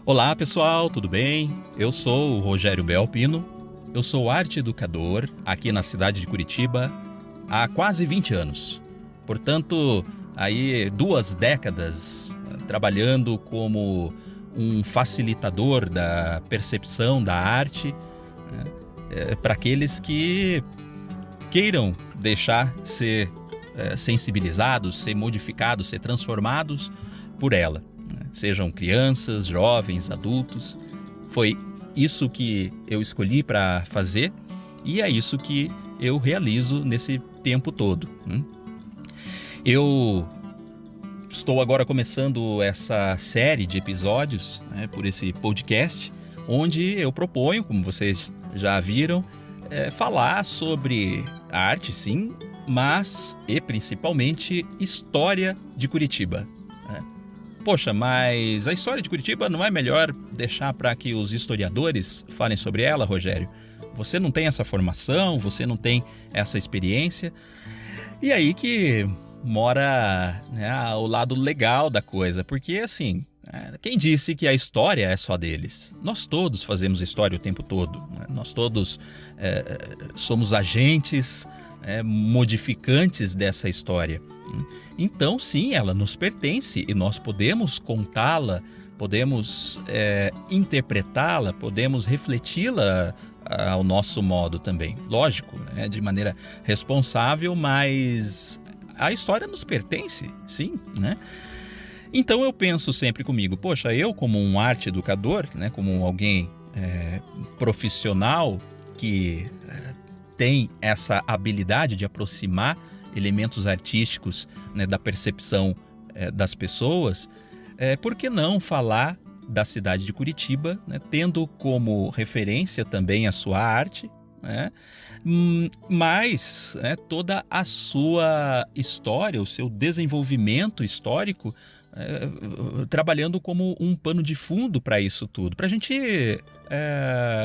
Olá pessoal, tudo bem? Eu sou o Rogério Belpino, eu sou arte educador aqui na cidade de Curitiba há quase 20 anos. Portanto, aí 2 décadas trabalhando como um facilitador da percepção da arte, né, para aqueles que queiram deixar ser sensibilizados, ser modificados, ser transformados por ela. Sejam crianças, jovens, adultos. Foi isso que eu escolhi para fazer e é isso que eu realizo nesse tempo todo. Eu estou agora começando essa série de episódios, por esse podcast, onde eu proponho, como vocês já viram, falar sobre arte, sim, mas e principalmente história de Curitiba. Poxa, mas a história de Curitiba não é melhor deixar para que os historiadores falem sobre ela, Rogério? Você não tem essa formação, você não tem essa experiência. E aí que mora, o lado legal da coisa, porque assim, quem disse que a história é só deles? Nós todos fazemos história o tempo todo, né? Nós todos somos agentes modificantes dessa história. Então, sim, ela nos pertence e nós podemos contá-la, podemos interpretá-la, podemos refleti-la ao nosso modo também. Lógico, de maneira responsável, mas a história nos pertence, sim, né? Então eu penso sempre comigo, poxa, eu como um arte educador, como alguém profissional que tem essa habilidade de aproximar elementos artísticos, da percepção das pessoas, por que não falar da cidade de Curitiba, tendo como referência também a sua arte, mas toda a sua história, o seu desenvolvimento histórico, trabalhando como um pano de fundo para isso tudo, para a gente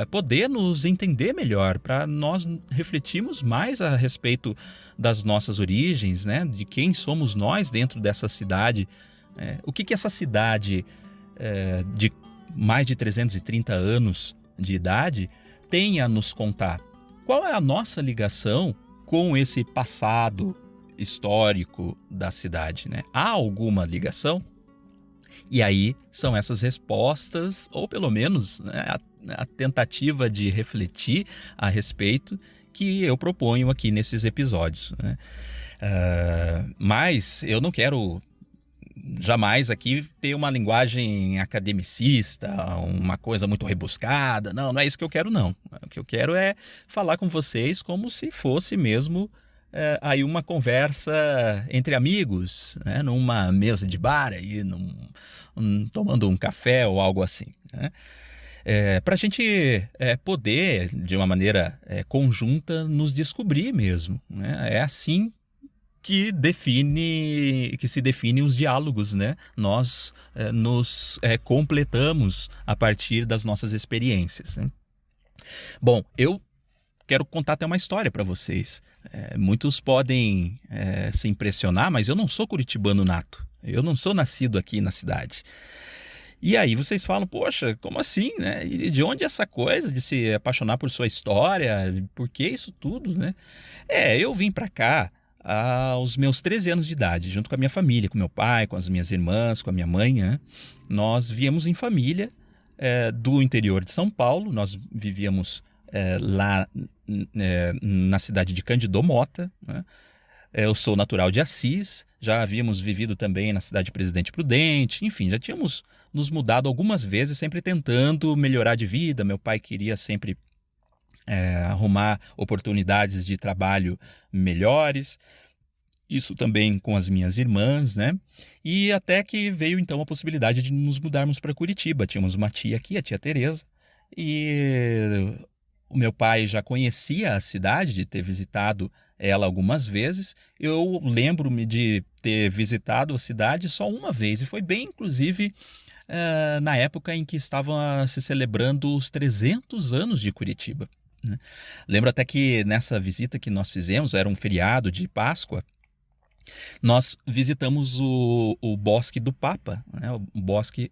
poder nos entender melhor, para nós refletirmos mais a respeito das nossas origens, de quem somos nós dentro dessa cidade, o que essa cidade de mais de 330 anos de idade tem a nos contar. Qual é a nossa ligação com esse passado histórico da cidade, Há alguma ligação? E aí são essas respostas, ou pelo menos a tentativa de refletir a respeito que eu proponho aqui nesses episódios. Mas eu não quero jamais aqui ter uma linguagem academicista, uma coisa muito rebuscada. Não é isso que eu quero, não. O que eu quero é falar com vocês como se fosse mesmo aí uma conversa entre amigos, numa mesa de bar, aí, tomando um café ou algo assim, para a gente poder, de uma maneira conjunta, nos descobrir mesmo. É assim que se definem os diálogos, Nós nos completamos a partir das nossas experiências. Bom, eu quero contar até uma história para vocês. Muitos podem se impressionar, mas eu não sou curitibano nato. Eu não sou nascido aqui na cidade. E aí vocês falam, poxa, como assim, E de onde essa coisa de se apaixonar por sua história? Por que isso tudo, eu vim para cá aos meus 13 anos de idade, junto com a minha família, com meu pai, com as minhas irmãs, com a minha mãe, Nós viemos em família do interior de São Paulo. Nós vivíamos lá na cidade de Cândido Mota, Eu sou natural de Assis, já havíamos vivido também na cidade de Presidente Prudente, enfim, já tínhamos nos mudado algumas vezes, sempre tentando melhorar de vida. Meu pai queria sempre arrumar oportunidades de trabalho melhores, isso também com as minhas irmãs, E até que veio então a possibilidade de nos mudarmos para Curitiba. Tínhamos uma tia aqui, a tia Tereza, e o meu pai já conhecia a cidade, de ter visitado ela algumas vezes. Eu lembro-me de ter visitado a cidade só uma vez, e foi bem, inclusive, na época em que estavam se celebrando os 300 anos de Curitiba. Lembro até que nessa visita que nós fizemos, era um feriado de Páscoa, Nós visitamos o Bosque do Papa, né? O Bosque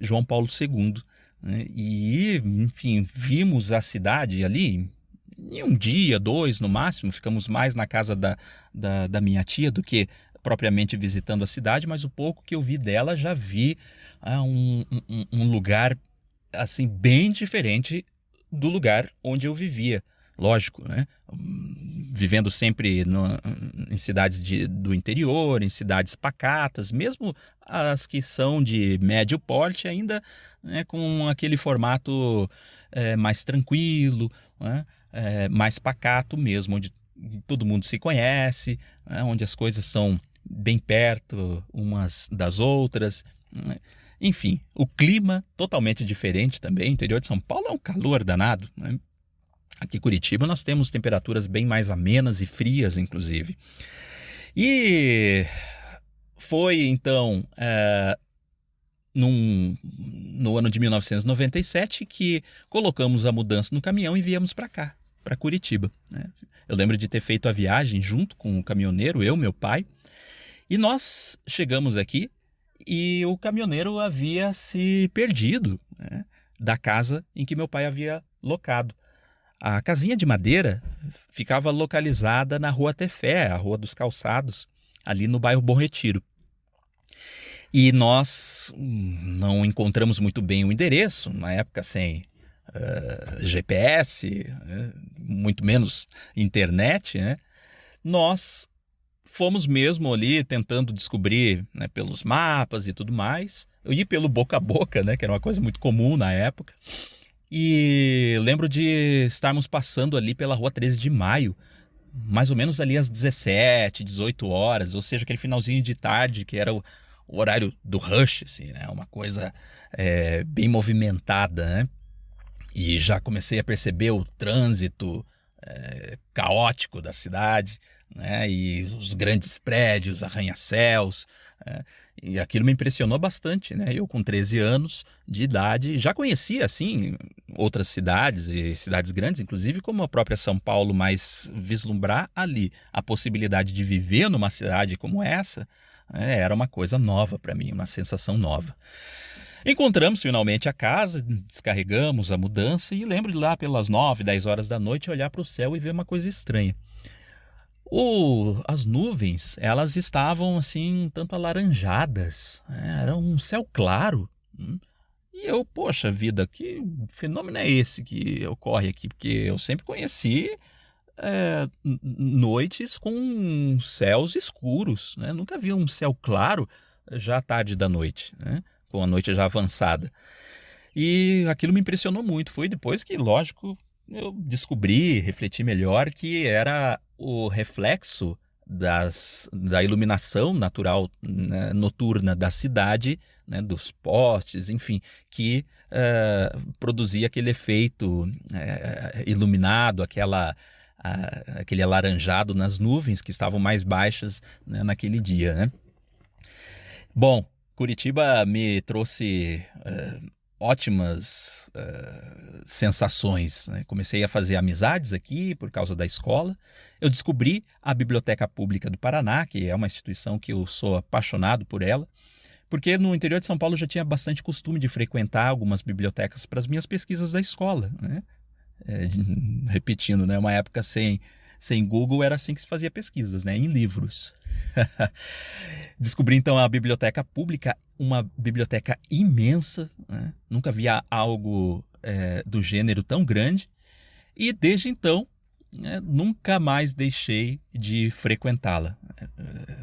João Paulo II, né? E, enfim, vimos a cidade ali em um dia, dois no máximo. Ficamos mais na casa da minha tia do que propriamente visitando a cidade, mas o pouco que eu vi dela já vi um lugar assim bem diferente do lugar onde eu vivia. Lógico, né? Vivendo sempre em cidades do interior, em cidades pacatas, mesmo as que são de médio porte, ainda, né, com aquele formato mais tranquilo, né, mais pacato mesmo, onde todo mundo se conhece, né, onde as coisas são bem perto umas das outras, né. Enfim, o clima totalmente diferente também. O interior de São Paulo é um calor danado, né? Aqui em Curitiba nós temos temperaturas bem mais amenas e frias, inclusive. E foi então no ano de 1997 que colocamos a mudança no caminhão e viemos para cá, para Curitiba, né? Eu lembro de ter feito a viagem junto com o caminhoneiro, eu, meu pai, e nós chegamos aqui e o caminhoneiro havia se perdido, né, da casa em que meu pai havia locado. A casinha de madeira ficava localizada na Rua Tefé, a Rua dos Calçados, ali no bairro Bom Retiro. E nós não encontramos muito bem o endereço, na época sem GPS, né, muito menos internet, né? Nós fomos mesmo ali tentando descobrir, né, pelos mapas e tudo mais, e pelo boca a boca, né, que era uma coisa muito comum na época. E lembro de estarmos passando ali pela Rua 13 de Maio, mais ou menos ali às 17, 18 horas, ou seja, aquele finalzinho de tarde que era o horário do rush, assim, né? Uma coisa bem movimentada, né? E já comecei a perceber o trânsito caótico da cidade, né? E os grandes prédios, arranha-céus, e aquilo me impressionou bastante, né? Eu com 13 anos de idade já conhecia assim outras cidades e cidades grandes, inclusive como a própria São Paulo, mas vislumbrar ali a possibilidade de viver numa cidade como essa era uma coisa nova para mim, uma sensação nova. Encontramos finalmente a casa, descarregamos a mudança e lembro de lá pelas 9, 10 horas da noite olhar para o céu e ver uma coisa estranha. As nuvens, elas estavam assim um tanto alaranjadas, né? Era um céu claro. E eu, poxa vida, que fenômeno é esse que ocorre aqui? Porque eu sempre conheci noites com céus escuros, né? Nunca vi um céu claro já à tarde da noite, né? Com a noite já avançada. E aquilo me impressionou muito. Foi depois que, lógico, eu descobri, refleti melhor que era o reflexo da iluminação natural, né, noturna da cidade, né, dos postes, enfim, que produzia aquele efeito iluminado, aquele alaranjado nas nuvens que estavam mais baixas, né, naquele dia, né? Bom, Curitiba me trouxe ótimas sensações, né? Comecei a fazer amizades aqui por causa da escola. Eu descobri a Biblioteca Pública do Paraná, que é uma instituição que eu sou apaixonado por ela, porque no interior de São Paulo eu já tinha bastante costume de frequentar algumas bibliotecas para as minhas pesquisas da escola, né? Repetindo, né? Uma época sem Google era assim que se fazia pesquisas, né? Em livros. Descobri então a biblioteca pública, uma biblioteca imensa, né? Nunca via algo do gênero tão grande, e desde então nunca mais deixei de frequentá-la.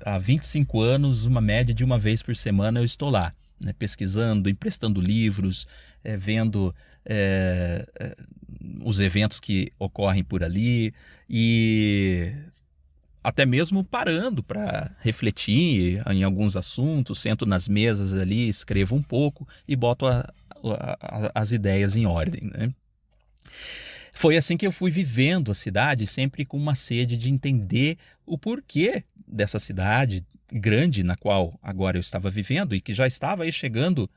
Há 25 anos, uma média de uma vez por semana eu estou lá, né? Pesquisando, emprestando livros, vendo os eventos que ocorrem por ali e até mesmo parando para refletir em alguns assuntos, sento nas mesas ali, escrevo um pouco e boto as ideias em ordem, né? Foi assim que eu fui vivendo a cidade, sempre com uma sede de entender o porquê dessa cidade grande na qual agora eu estava vivendo e que já estava aí chegando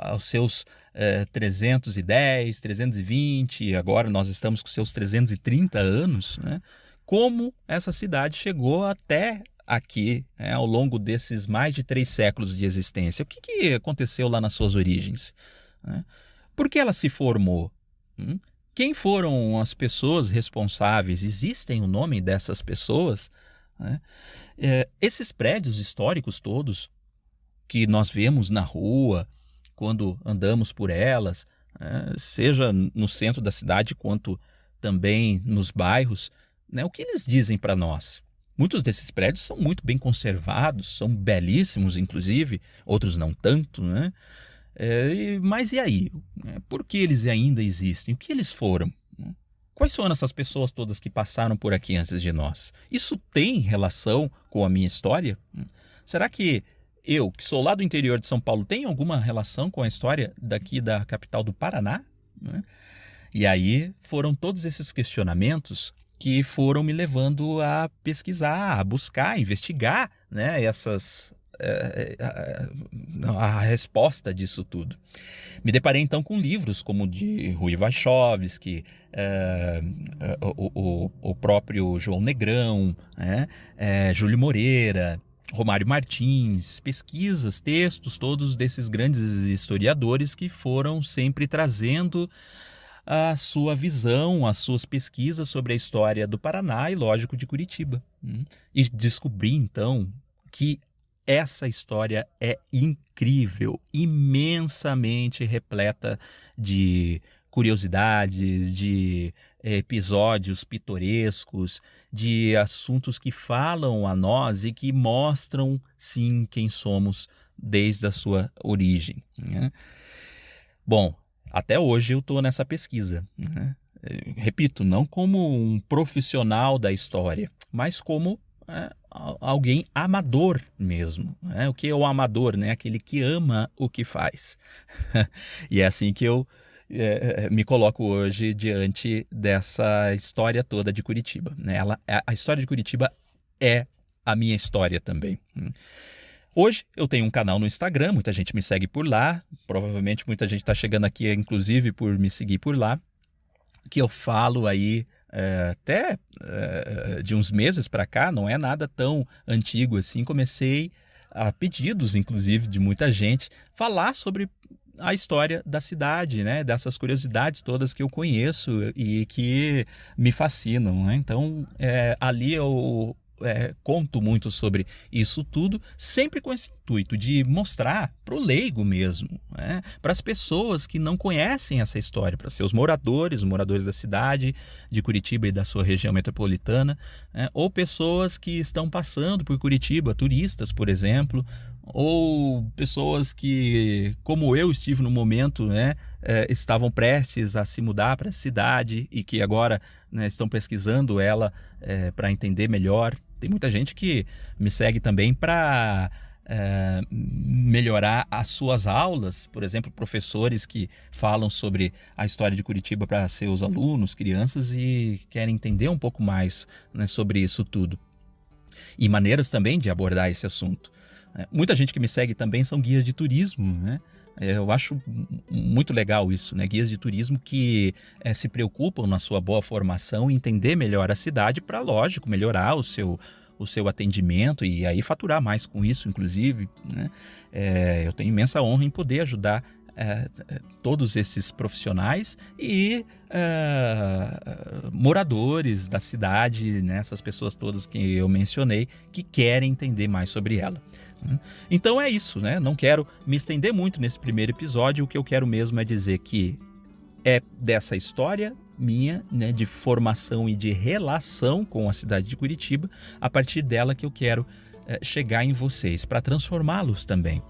aos seus 310, 320, agora nós estamos com seus 330 anos, né? como essa cidade chegou até aqui, ao longo desses mais de 3 séculos de existência. O que aconteceu lá nas suas origens? Por que ela se formou? Quem foram as pessoas responsáveis? Existem o nome dessas pessoas? Esses prédios históricos todos que nós vemos na rua, quando andamos por elas, seja no centro da cidade quanto também nos bairros, o que eles dizem para nós? Muitos desses prédios são muito bem conservados, são belíssimos, inclusive, outros não tanto, mas e aí? Por que eles ainda existem? O que eles foram? Quais são essas pessoas todas que passaram por aqui antes de nós? Isso tem relação com a minha história? Será que eu, que sou lá do interior de São Paulo, tenho alguma relação com a história daqui da capital do Paraná? E aí foram todos esses questionamentos que foram me levando a pesquisar, a buscar, a investigar, a resposta disso tudo. Me deparei então com livros como o de Rui Wachowski, o próprio João Negrão, Júlio Moreira, Romário Martins, pesquisas, textos, todos desses grandes historiadores que foram sempre trazendo a sua visão, as suas pesquisas sobre a história do Paraná e, lógico, de Curitiba. E descobri, então, que essa história é incrível, imensamente repleta de curiosidades, de episódios pitorescos, de assuntos que falam a nós e que mostram, sim, quem somos desde a sua origem. Bom, até hoje eu estou nessa pesquisa. Repito, não como um profissional da história, mas como alguém amador mesmo. O que é o amador? Aquele que ama o que faz. E é assim que eu me coloco hoje diante dessa história toda de Curitiba. A história de Curitiba é a minha história também. Hoje eu tenho um canal no Instagram, muita gente me segue por lá, provavelmente muita gente está chegando aqui, inclusive, por me seguir por lá, que eu falo aí até de uns meses para cá, não é nada tão antigo assim, comecei a pedidos, inclusive, de muita gente, falar sobre a história da cidade, dessas curiosidades todas que eu conheço e que me fascinam. Então, ali eu conto muito sobre isso tudo, sempre com esse intuito de mostrar para o leigo mesmo, para as pessoas que não conhecem essa história, para seus moradores, os moradores da cidade de Curitiba e da sua região metropolitana, ou pessoas que estão passando por Curitiba, turistas, por exemplo, ou pessoas que, como eu estive no momento, estavam prestes a se mudar para a cidade e que agora estão pesquisando ela para entender melhor. Tem muita gente que me segue também para melhorar as suas aulas, por exemplo, professores que falam sobre a história de Curitiba para seus alunos, crianças, e querem entender um pouco mais sobre isso tudo. E maneiras também de abordar esse assunto. Muita gente que me segue também são guias de turismo, Eu acho muito legal isso, guias de turismo que se preocupam na sua boa formação em entender melhor a cidade para, lógico, melhorar o seu atendimento e aí faturar mais com isso, inclusive. Eu tenho imensa honra em poder ajudar todos esses profissionais e moradores da cidade, essas pessoas todas que eu mencionei, que querem entender mais sobre ela. Então é isso, Não quero me estender muito nesse primeiro episódio. O que eu quero mesmo é dizer que é dessa história minha, de formação e de relação com a cidade de Curitiba, a partir dela que eu quero chegar em vocês, para transformá-los também,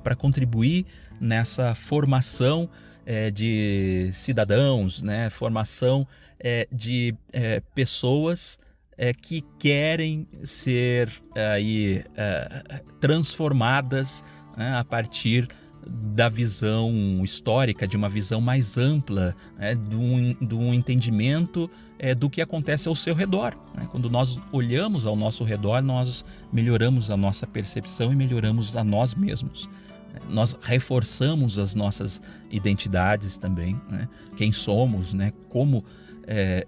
para contribuir nessa formação de cidadãos, formação de pessoas que querem ser transformadas a partir da visão histórica, de uma visão mais ampla, de um entendimento do que acontece ao seu redor. Quando nós olhamos ao nosso redor, nós melhoramos a nossa percepção e melhoramos a nós mesmos. Nós reforçamos as nossas identidades também, quem somos, como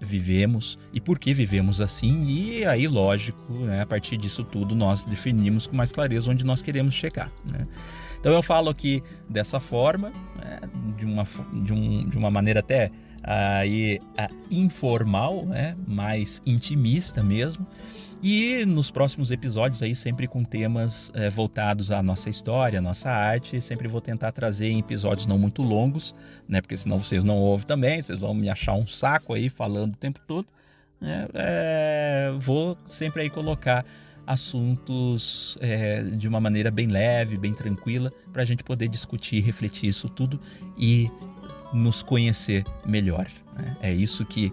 vivemos e por que vivemos assim, e aí, lógico, né, a partir disso tudo nós definimos com mais clareza onde nós queremos chegar, né? Então eu falo aqui dessa forma, né, de uma maneira até informal, né, mais intimista mesmo. E nos próximos episódios aí sempre com temas voltados à nossa história, à nossa arte. Sempre vou tentar trazer em episódios não muito longos, né? Porque senão vocês não ouvem também, vocês vão me achar um saco aí falando o tempo todo, né? Vou sempre aí colocar assuntos de uma maneira bem leve, bem tranquila, para a gente poder discutir, refletir isso tudo e nos conhecer melhor, né? É isso que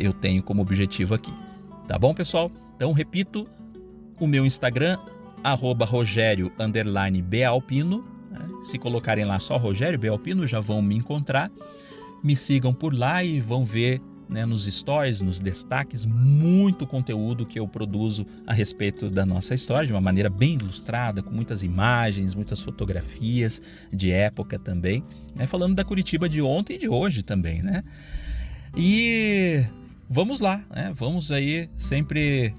eu tenho como objetivo aqui. Tá bom, pessoal? Então, repito, o meu Instagram, @Rogério_Balpino. Né? Se colocarem lá só Rogério Balpino, já vão me encontrar. Me sigam por lá e vão ver, né, nos stories, nos destaques, muito conteúdo que eu produzo a respeito da nossa história, de uma maneira bem ilustrada, com muitas imagens, muitas fotografias de época também, né? Falando da Curitiba de ontem e de hoje também, né? E vamos lá, né? Vamos aí sempre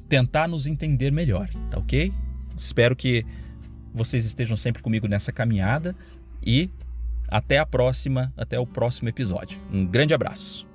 tentar nos entender melhor, tá ok? Espero que vocês estejam sempre comigo nessa caminhada e até a próxima, até o próximo episódio. Um grande abraço.